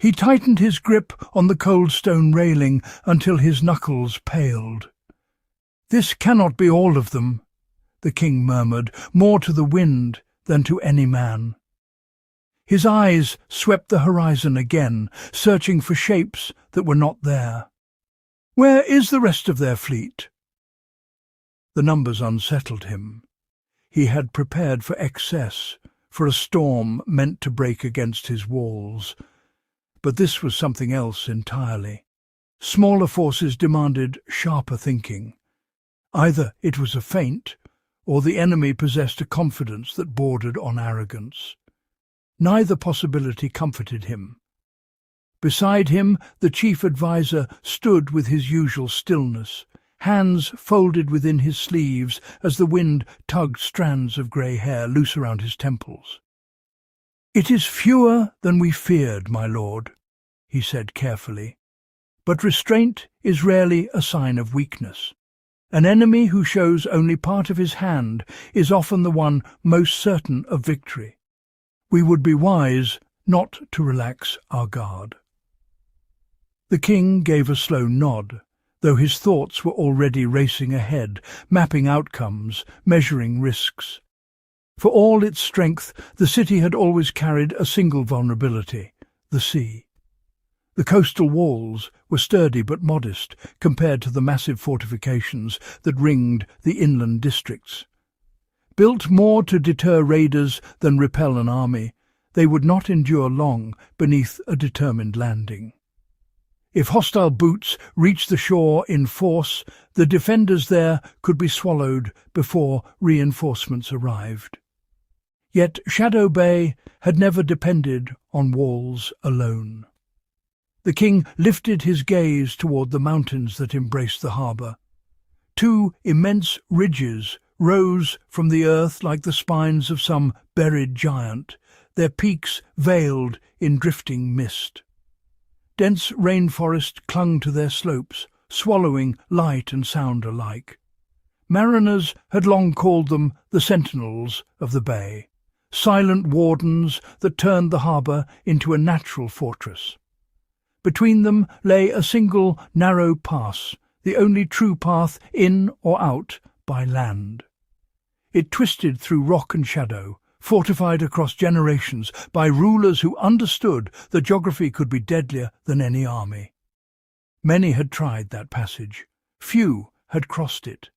He tightened his grip on the cold stone railing until his knuckles paled. "This cannot be all of them," the king murmured, more to the wind than to any man. His eyes swept the horizon again, searching for shapes that were not there. "Where is the rest of their fleet?" The numbers unsettled him. He had prepared for excess, for a storm meant to break against his walls. But this was something else entirely. Smaller forces demanded sharper thinking. Either it was a feint, or the enemy possessed a confidence that bordered on arrogance. Neither possibility comforted him. Beside him, the chief adviser stood with his usual stillness, hands folded within his sleeves as the wind tugged strands of grey hair loose around his temples. "It is fewer than we feared, my lord," he said carefully. "But restraint is rarely a sign of weakness. An enemy who shows only part of his hand is often the one most certain of victory. We would be wise not to relax our guard." The king gave a slow nod, though his thoughts were already racing ahead, mapping outcomes, measuring risks. For all its strength, the city had always carried a single vulnerability: the sea. The coastal walls were sturdy but modest compared to the massive fortifications that ringed the inland districts. Built more to deter raiders than repel an army, they would not endure long beneath a determined landing. If hostile boots reached the shore in force, the defenders there could be swallowed before reinforcements arrived. Yet Shadow Bay had never depended on walls alone. The king lifted his gaze toward the mountains that embraced the harbour. Two immense ridges rose from the earth like the spines of some buried giant, their peaks veiled in drifting mist. Dense rainforest clung to their slopes, swallowing light and sound alike. Mariners had long called them the sentinels of the bay, silent wardens that turned the harbour into a natural fortress. Between them lay a single narrow pass, the only true path in or out by land. It twisted through rock and shadow, fortified across generations by rulers who understood that geography could be deadlier than any army. Many had tried that passage. Few had crossed it.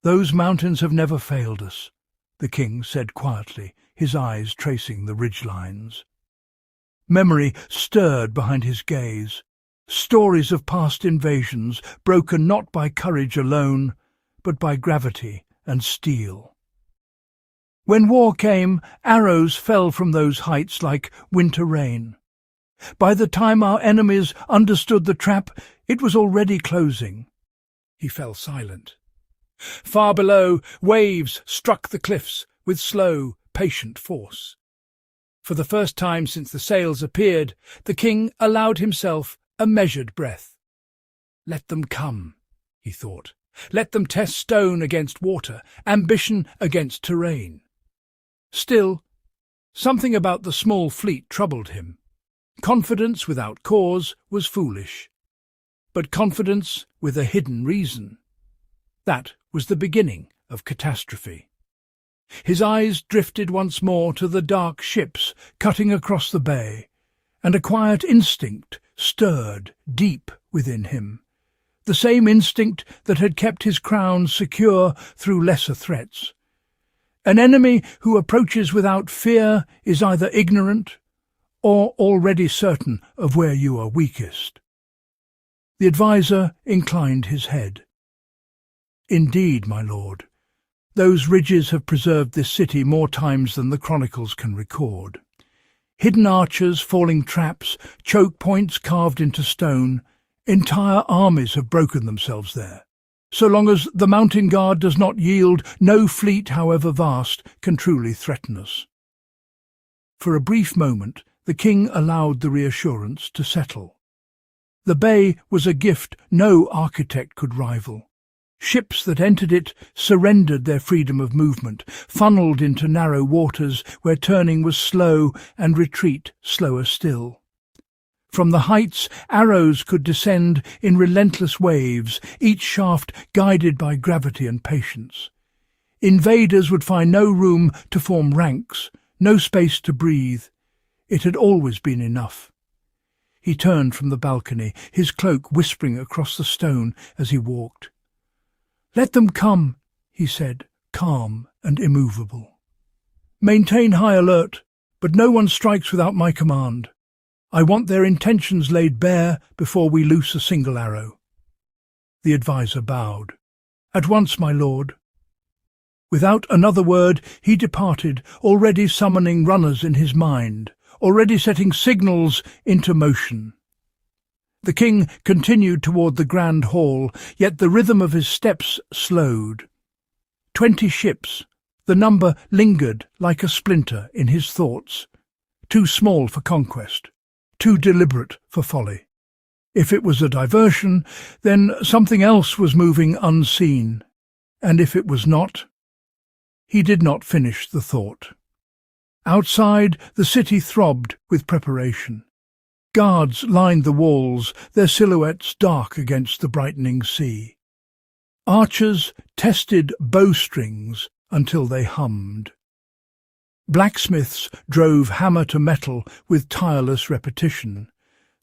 "Those mountains have never failed us," the king said quietly, his eyes tracing the ridgelines. Memory stirred behind his gaze. Stories of past invasions, broken not by courage alone, but by gravity and steel. When war came, arrows fell from those heights like winter rain. By the time our enemies understood the trap, it was already closing. He fell silent. Far below, waves struck the cliffs with slow, patient force. For the first time since the sails appeared, the king allowed himself a measured breath. "Let them come," he thought. "Let them test stone against water, ambition against terrain." Still, something about the small fleet troubled him. Confidence without cause was foolish. But confidence with a hidden reason, that was the beginning of catastrophe. His eyes drifted once more to the dark ships cutting across the bay, and a quiet instinct stirred deep within him, the same instinct that had kept his crown secure through lesser threats. An enemy who approaches without fear is either ignorant or already certain of where you are weakest. The adviser inclined his head. "Indeed, my lord, those ridges have preserved this city more times than the chronicles can record. Hidden archers, falling traps, choke points carved into stone, entire armies have broken themselves there. So long as the mountain guard does not yield, no fleet, however vast, can truly threaten us." For a brief moment, the king allowed the reassurance to settle. The bay was a gift no architect could rival. Ships that entered it surrendered their freedom of movement, funneled into narrow waters where turning was slow and retreat slower still. From the heights, arrows could descend in relentless waves, each shaft guided by gravity and patience. Invaders would find no room to form ranks, no space to breathe. It had always been enough. He turned from the balcony, his cloak whispering across the stone as he walked. "Let them come," he said, calm and immovable. "Maintain high alert, but no one strikes without my command. I want their intentions laid bare before we loose a single arrow." The adviser bowed. "At once, my lord." Without another word, he departed, already summoning runners in his mind, already setting signals into motion. The king continued toward the grand hall, yet the rhythm of his steps slowed. 20 ships, the number lingered like a splinter in his thoughts, too small for conquest, too deliberate for folly. If it was a diversion, then something else was moving unseen, and if it was not, he did not finish the thought. Outside, the city throbbed with preparation. Guards lined the walls, their silhouettes dark against the brightening sea. Archers tested bowstrings until they hummed. Blacksmiths drove hammer to metal with tireless repetition,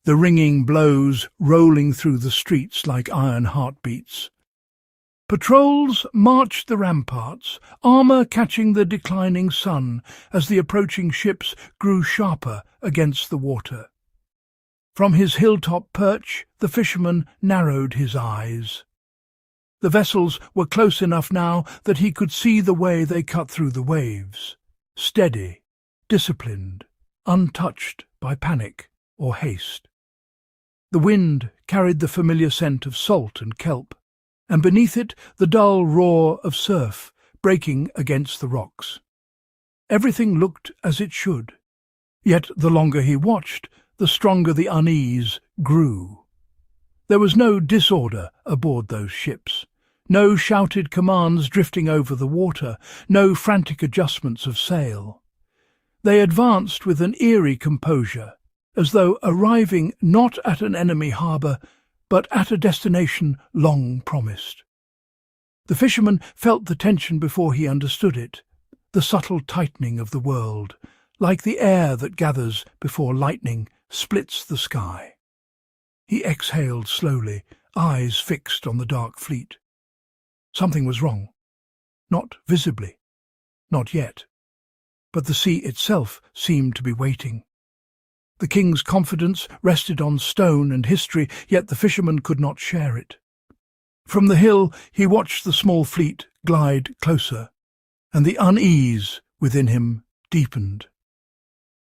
the ringing blows rolling through the streets like iron heartbeats. Patrols marched the ramparts, armour catching the declining sun as the approaching ships grew sharper against the water. From his hilltop perch, the fisherman narrowed his eyes. The vessels were close enough now that he could see the way they cut through the waves, steady, disciplined, untouched by panic or haste. The wind carried the familiar scent of salt and kelp, and beneath it the dull roar of surf breaking against the rocks. Everything looked as it should, yet the longer he watched, the stronger the unease grew. There was no disorder aboard those ships, no shouted commands drifting over the water, no frantic adjustments of sail. They advanced with an eerie composure, as though arriving not at an enemy harbour, but at a destination long promised. The fisherman felt the tension before he understood it, the subtle tightening of the world, like the air that gathers before lightning splits the sky. He exhaled slowly, eyes fixed on the dark fleet. Something was wrong. Not visibly. Not yet. But the sea itself seemed to be waiting. The king's confidence rested on stone and history, yet the fisherman could not share it. From the hill he watched the small fleet glide closer, and the unease within him deepened.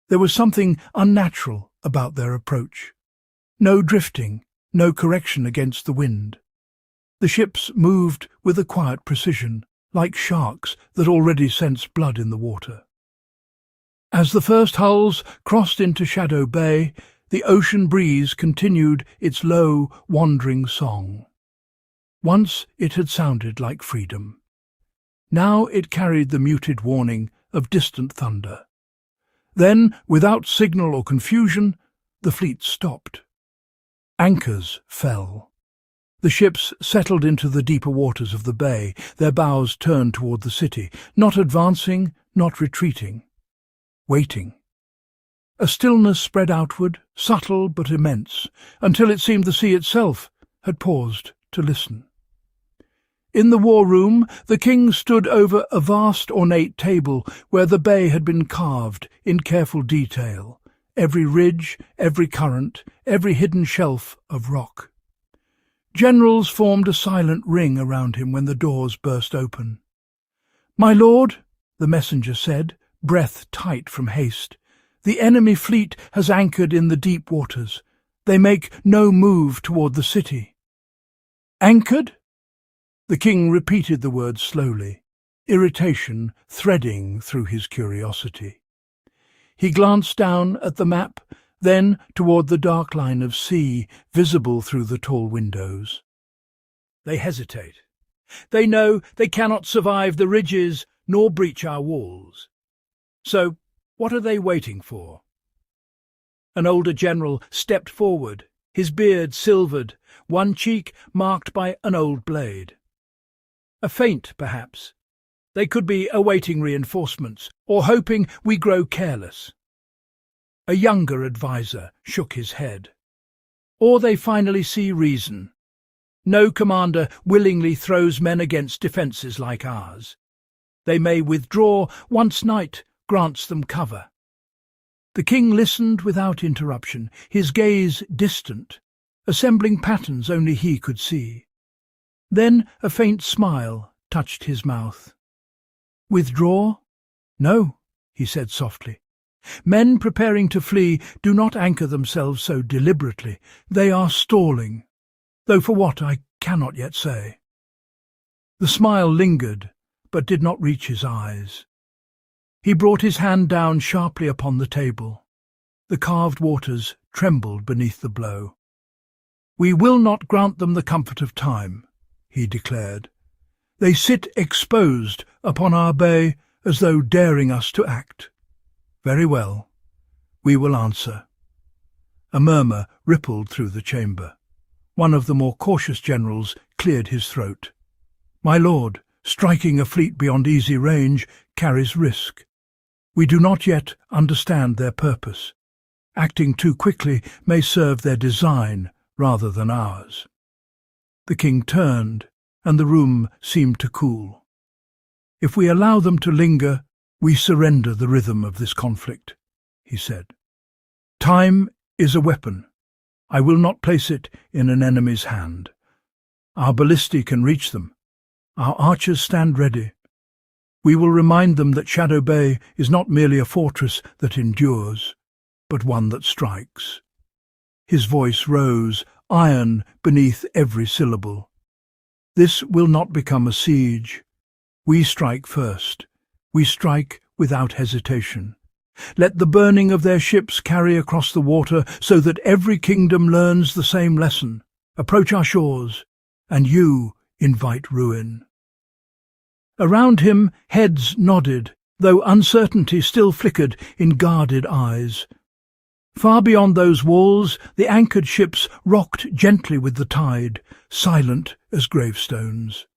There was something unnatural about their approach. No drifting, no correction against the wind. The ships moved with a quiet precision, like sharks that already sensed blood in the water. As the first hulls crossed into Shadow Bay, the ocean breeze continued its low, wandering song. Once it had sounded like freedom. Now it carried the muted warning of distant thunder. Then, without signal or confusion, the fleet stopped. Anchors fell. The ships settled into the deeper waters of the bay, their bows turned toward the city, not advancing, not retreating. Waiting. A stillness spread outward, subtle but immense, until it seemed the sea itself had paused to listen. In the war room, the king stood over a vast ornate table where the bay had been carved in careful detail, every ridge, every current, every hidden shelf of rock. Generals formed a silent ring around him when the doors burst open. "My lord," the messenger said, breath tight from haste, "the enemy fleet has anchored in the deep waters. They make no move toward the city." "Anchored?" The king repeated the words slowly, irritation threading through his curiosity. He glanced down at the map, then toward the dark line of sea visible through the tall windows. "They hesitate. They know they cannot survive the ridges nor breach our walls. So, what are they waiting for?" An older general stepped forward, his beard silvered, one cheek marked by an old blade. A feint, perhaps. They could be awaiting reinforcements, or hoping we grow careless. A younger adviser shook his head. Or they finally see reason. No commander willingly throws men against defences like ours. They may withdraw once night grants them cover. The king listened without interruption, his gaze distant, assembling patterns only he could see. Then a faint smile touched his mouth. "Withdraw? No," he said softly. "Men preparing to flee do not anchor themselves so deliberately. They are stalling, though for what I cannot yet say." The smile lingered, but did not reach his eyes. He brought his hand down sharply upon the table. The carved waters trembled beneath the blow. "We will not grant them the comfort of time," he declared. "They sit exposed upon our bay as though daring us to act. Very well, we will answer." A murmur rippled through the chamber. One of the more cautious generals cleared his throat. "My lord, striking a fleet beyond easy range carries risk. We do not yet understand their purpose. Acting too quickly may serve their design rather than ours." The king turned, and the room seemed to cool. "If we allow them to linger, we surrender the rhythm of this conflict," he said. "Time is a weapon. I will not place it in an enemy's hand. Our ballistae can reach them. Our archers stand ready. We will remind them that Shadow Bay is not merely a fortress that endures, but one that strikes." His voice rose, iron beneath every syllable. "This will not become a siege. We strike first. We strike without hesitation. Let the burning of their ships carry across the water so that every kingdom learns the same lesson. Approach our shores, and you invite ruin." Around him heads nodded, though uncertainty still flickered in guarded eyes. Far beyond those walls, the anchored ships rocked gently with the tide, silent as gravestones.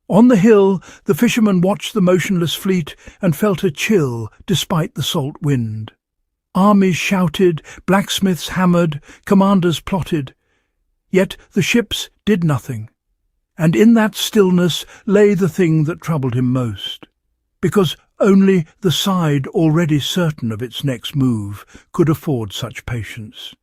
On the hill, the fishermen watched the motionless fleet and felt a chill despite the salt wind. Armies shouted, blacksmiths hammered, commanders plotted. Yet the ships did nothing. And in that stillness lay the thing that troubled him most, because only the side already certain of its next move could afford such patience.